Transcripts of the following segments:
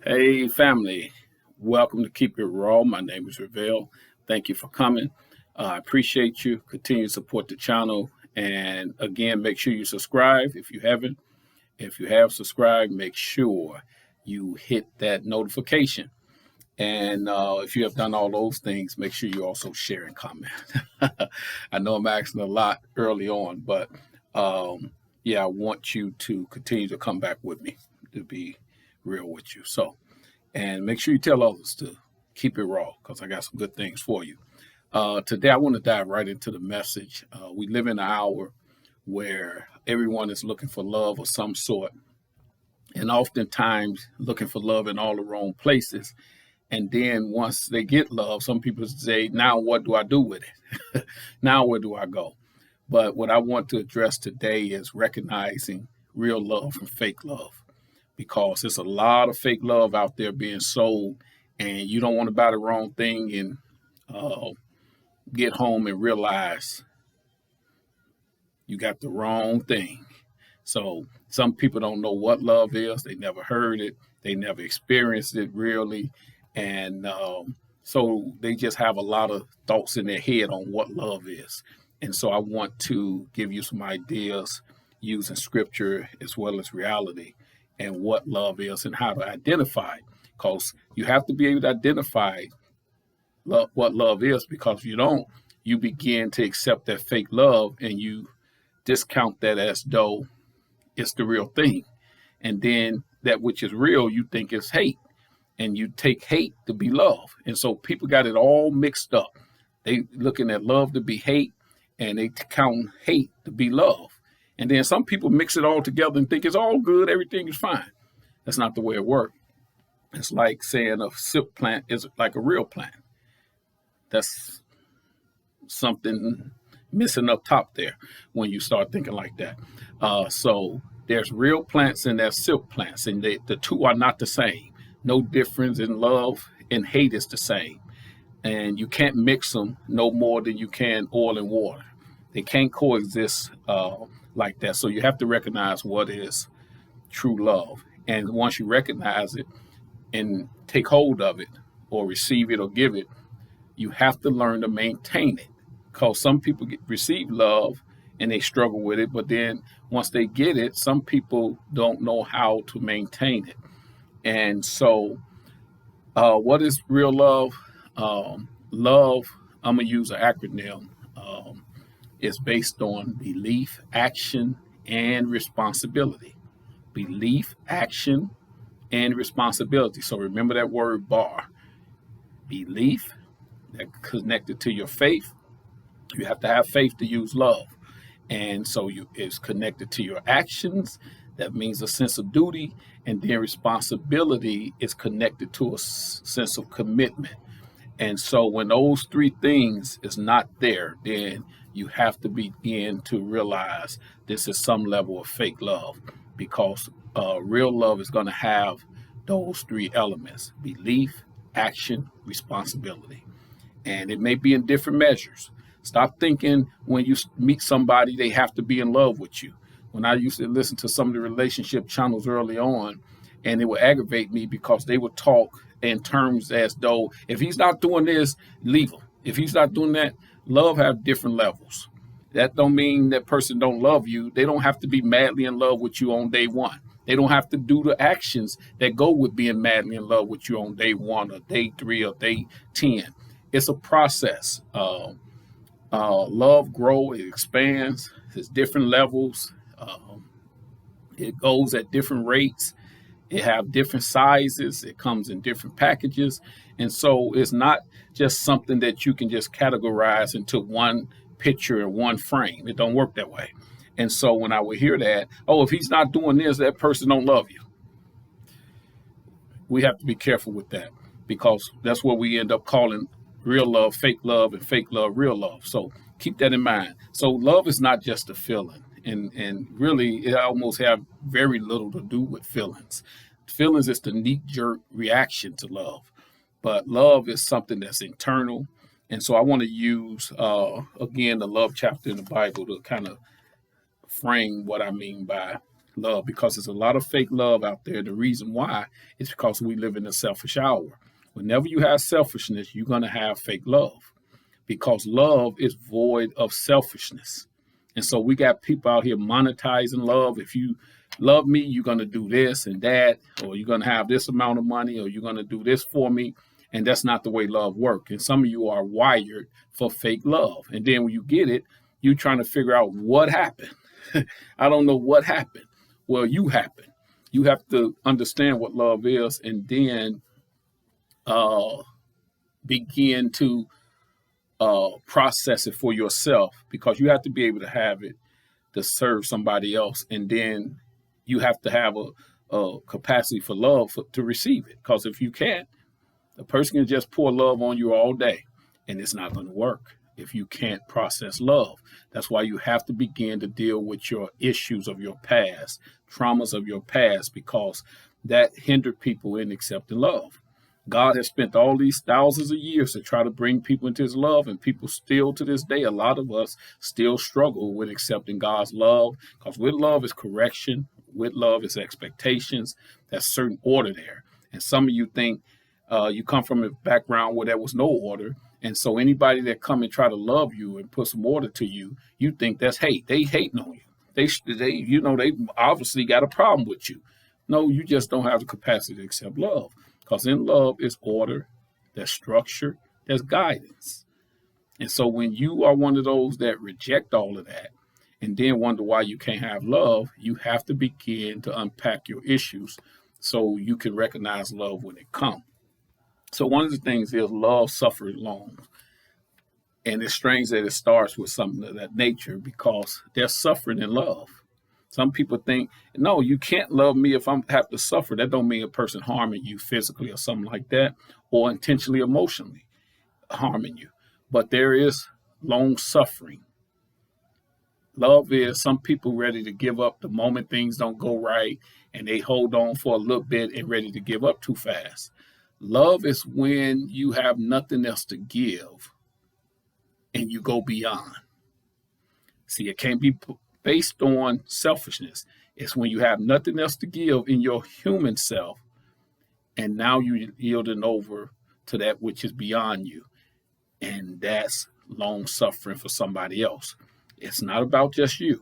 Hey, family. Welcome to Keep It Raw. My name is Ravel. Thank you for coming. I appreciate you. Continue to support the channel. And again, make sure you subscribe if you haven't. If you have subscribed, make sure you hit that notification. And if you have done all those things, make sure you also share and comment. I know I'm asking a lot early on, but yeah, I want you to continue to come back with me, to be real with you. And make sure you tell others to keep it raw because I got some good things for you. Today, I want to dive right into the message. We live in an hour where everyone is looking for love of some sort, and oftentimes looking for love in all the wrong places. And then once they get love, some people say, now what do I do with it? Now where do I go? But what I want to address today is recognizing real love from fake love because there's a lot of fake love out there being sold, and you don't want to buy the wrong thing and get home and realize you got the wrong thing. So some people don't know what love is. They never heard it. They never experienced it really. And so they just have a lot of thoughts in their head on what love is. And so I want to give you some ideas using scripture as well as reality and what love is and how to identify it. Because you have to be able to identify what love is, because if you don't, you begin to accept that fake love and you discount that as though it's the real thing. And then that which is real, you think is hate. And you take hate to be love. And so people got it all mixed up. They looking at love to be hate, and they count hate to be love. And then some people mix it all together and think it's all good, everything is fine. That's not the way it works. It's like saying a silk plant is like a real plant. That's something missing up top there when you start thinking like that. So there's real plants and there's silk plants, and the two are not the same. No difference in love and hate is the same. And you can't mix them no more than you can oil and water. They can't coexist like that. So you have to recognize what is true love. And once you recognize it and take hold of it or receive it or give it, you have to learn to maintain it. Because some people receive love and they struggle with it. But then once they get it, some people don't know how to maintain it. And so, what is real love? Love, I'm going to use an acronym, is based on belief, action, and responsibility. Belief, action, and responsibility. So remember that word bar. Belief, that connected to your faith. You have to have faith to use love. And so it's connected to your actions. That means a sense of duty, and then responsibility is connected to a sense of commitment. And so when those three things is not there, then you have to begin to realize this is some level of fake love, because real love is going to have those three elements: belief, action, responsibility. And it may be in different measures. Stop thinking when you meet somebody, they have to be in love with you. When I used to listen to some of the relationship channels early on, and it would aggravate me because they would talk in terms as though if he's not doing this, leave him. If he's not doing that, love have different levels. That don't mean that person don't love you. They don't have to be madly in love with you on day one. They don't have to do the actions that go with being madly in love with you on day one or day 3 or day 10. It's a process. Love grows, it expands, there's different levels. It goes at different rates. It have different sizes. It comes in different packages. And so it's not just something that you can just categorize into one picture and one frame. It don't work that way. And so when I would hear that, oh, if he's not doing this, that person don't love you. We have to be careful with that, because that's what we end up calling real love, fake love, and fake love, real love. So keep that in mind. So love is not just a feeling. And really, it almost have very little to do with feelings. Feelings is the knee-jerk reaction to love. But love is something that's internal. And so I want to use, again, the love chapter in the Bible to kind of frame what I mean by love, because there's a lot of fake love out there. The reason why is because we live in a selfish hour. Whenever you have selfishness, you're going to have fake love, because love is void of selfishness. And so we got people out here monetizing love. If you love me, you're going to do this and that, or you're going to have this amount of money, or you're going to do this for me. And that's not the way love works. And some of you are wired for fake love. And then when you get it, you're trying to figure out what happened. I don't know what happened. Well, you happened. You have to understand what love is, and then begin to process it for yourself, because you have to be able to have it to serve somebody else. And then you have to have a capacity for love to receive it. Because if you can't, the person can just pour love on you all day, and it's not going to work if you can't process love. That's why you have to begin to deal with your issues of your past, traumas of your past, because that hindered people in accepting love. God has spent all these thousands of years to try to bring people into his love, and people still to this day, a lot of us still struggle with accepting God's love, because with love is correction, with love is expectations, there's certain order there. And some of you think you come from a background where there was no order, and so anybody that come and try to love you and put some order to you, you think that's hate. They hating on you. They obviously got a problem with you. No, you just don't have the capacity to accept love. Because in love is order, there's structure, there's guidance. And so when you are one of those that reject all of that and then wonder why you can't have love, you have to begin to unpack your issues so you can recognize love when it comes. So one of the things is love suffers long. And it's strange that it starts with something of that nature, because there's suffering in love. Some people think, no, you can't love me if I have to suffer. That don't mean a person harming you physically or something like that, or intentionally, emotionally harming you. But there is long suffering. Love is some people ready to give up the moment things don't go right, and they hold on for a little bit and ready to give up too fast. Love is when you have nothing else to give and you go beyond. See, it can't be based on selfishness. It's when you have nothing else to give in your human self, and now you're yielding over to that which is beyond you. And that's long suffering for somebody else. It's not about just you.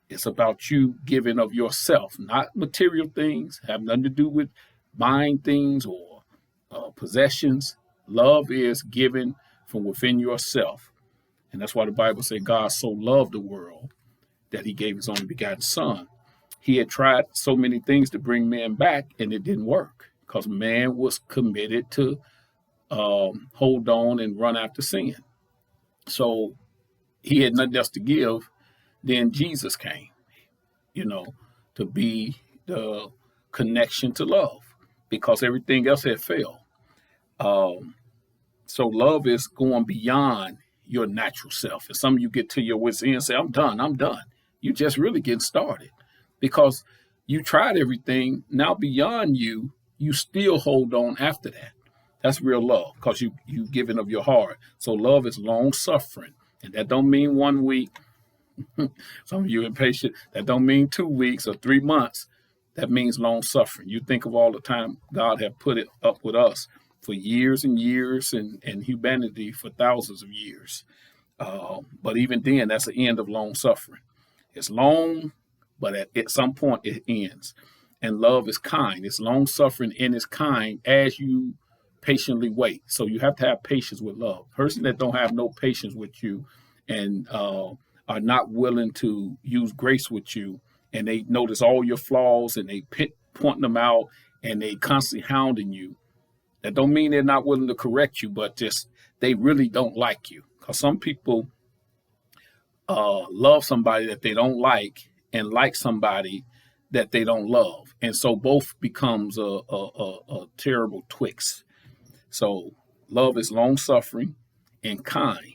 It's about you giving of yourself, not material things, have nothing to do with buying things or possessions. Love is given from within yourself. And that's why the Bible says God so loved the world that he gave his only begotten son. He had tried so many things to bring man back, and it didn't work, because man was committed to hold on and run after sin. So he had nothing else to give. Then Jesus came, to be the connection to love, because everything else had failed. So love is going beyond your natural self. And some of you get to your wits' end and say, I'm done. You just really getting started, because you tried everything. Now beyond you, you still hold on after that. That's real love, because you giving of your heart. So love is long suffering. And that don't mean 1 week. Some of you impatient. That don't mean 2 weeks or 3 months. That means long suffering. You think of all the time God have put it up with us for years and years, and humanity for thousands of years. But even then, that's the end of long suffering. It's long, but at some point it ends. And love is kind. It's long suffering and it's kind as you patiently wait. So you have to have patience with love. Person that don't have no patience with you and are not willing to use grace with you, and they notice all your flaws and they pointing them out and they constantly hounding you, that don't mean they're not willing to correct you, but just they really don't like you. Because some people love somebody that they don't like and like somebody that they don't love. And so both becomes a terrible twix. So love is long suffering and kind.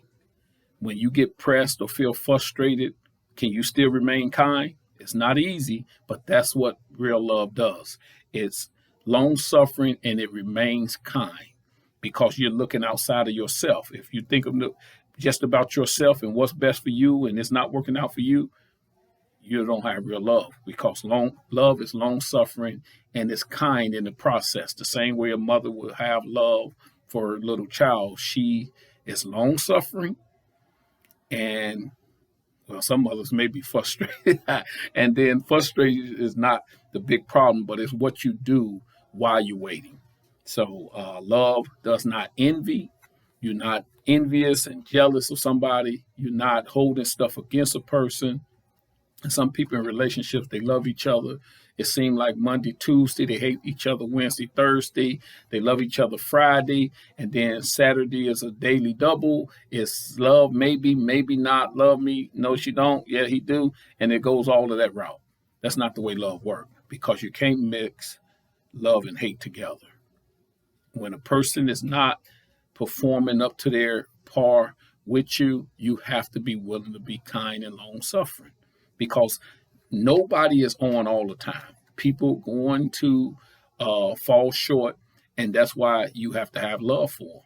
When you get pressed or feel frustrated, can you still remain kind? It's not easy, but that's what real love does. It's long suffering and it remains kind, because you're looking outside of yourself. If you think of just about yourself and what's best for you and it's not working out for you, you don't have real love, because love is long suffering and it's kind in the process. The same way a mother will have love for her little child, she is long suffering, and well, some mothers may be frustrated. And then frustration is not the big problem, but it's what you do while you're waiting. So love does not envy. You're not envious and jealous of somebody. You're not holding stuff against a person. And some people in relationships, they love each other. It seems like Monday, Tuesday, they hate each other Wednesday, Thursday. They love each other Friday. And then Saturday is a daily double. It's love, maybe, maybe not. Love me. No, she don't. Yeah, he do. And it goes all to that route. That's not the way love works, because you can't mix love and hate together. When a person is not performing up to their par with you, you have to be willing to be kind and long suffering, because nobody is on all the time. People going to fall short, and that's why you have to have love for them.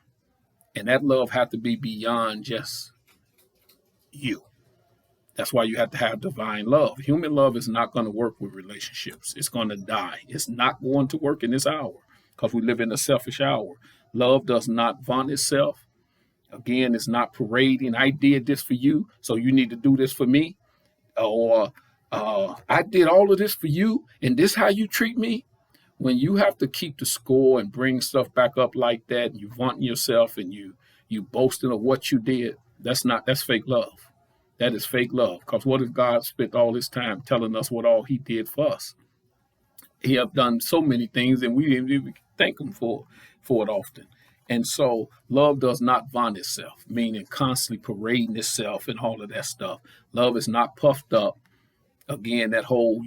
And that love has to be beyond just you. That's why you have to have divine love. Human love is not going to work with relationships. It's going to die. It's not going to work in this hour, because we live in a selfish hour. Love does not vaunt itself. Again, it's not parading. I did this for you, so you need to do this for me. Or I did all of this for you, and this how you treat me. When you have to keep the score and bring stuff back up like that, and you vaunting yourself and you boasting of what you did, that's fake love. That is fake love. Because what if God spent all his time telling us what all he did for us? He have done so many things, and we didn't even thank him for it often. And so love does not vaunt itself, meaning constantly parading itself and all of that stuff. Love is not puffed up. Again, that whole,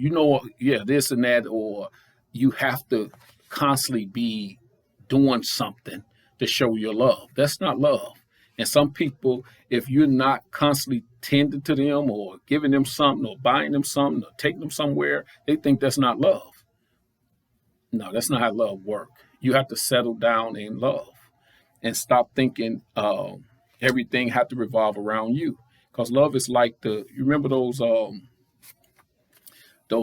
this and that, or you have to constantly be doing something to show your love. That's not love. And some people, if you're not constantly tending to them or giving them something or buying them something or taking them somewhere, they think that's not love. No, that's not how love works. You have to settle down in love and stop thinking everything had to revolve around you. Because love is like you remember those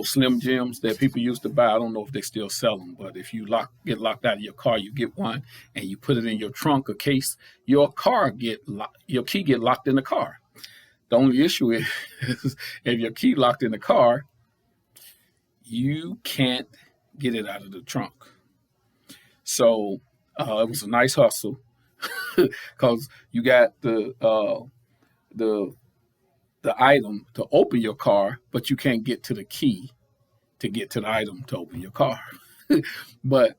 Slim Jims that people used to buy? I don't know if they still sell them, but if you get locked out of your car, you get one and you put it in your trunk or case, your key get locked in the car. The only issue is if your key locked in the car, you can't get it out of the trunk. So it was a nice hustle, because you got the item to open your car, but you can't get to the key to get to the item to open your car. But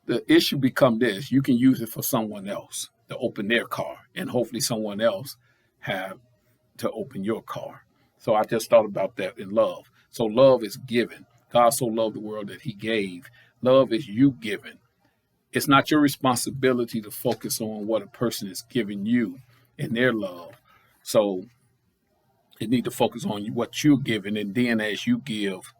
the issue become this: you can use it for someone else to open their car, and hopefully someone else have to open your car. So I just thought about that in love. So love is given. God so loved the world that he gave. Love is you giving. It's not your responsibility to focus on what a person is giving you in their love. So you need to focus on what you're giving, and then as you give,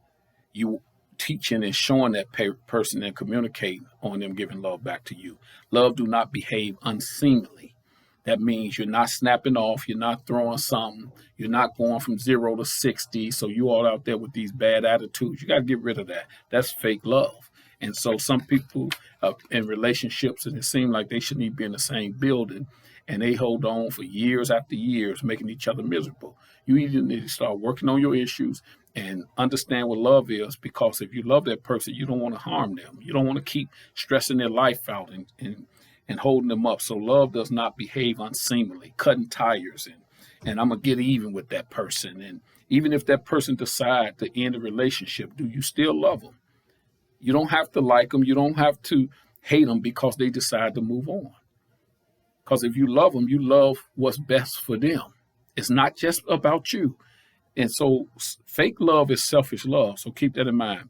you teaching and showing that person and communicating on them giving love back to you. Love do not behave unseemly. That means you're not snapping off, you're not throwing something, you're not going from 0 to 60. So you all out there with these bad attitudes, you got to get rid of that. That's fake love. And so some people in relationships, and it seems like they shouldn't even be in the same building, and they hold on for years after years, making each other miserable. You either need to start working on your issues and understand what love is, because if you love that person, you don't want to harm them. You don't want to keep stressing their life out and holding them up. So love does not behave unseemly, cutting tires and I'm going to get even with that person. And even if that person decides to end a relationship, do you still love them? You don't have to like them. You don't have to hate them because they decide to move on. Because if you love them, you love what's best for them. It's not just about you. And so fake love is selfish love. So keep that in mind.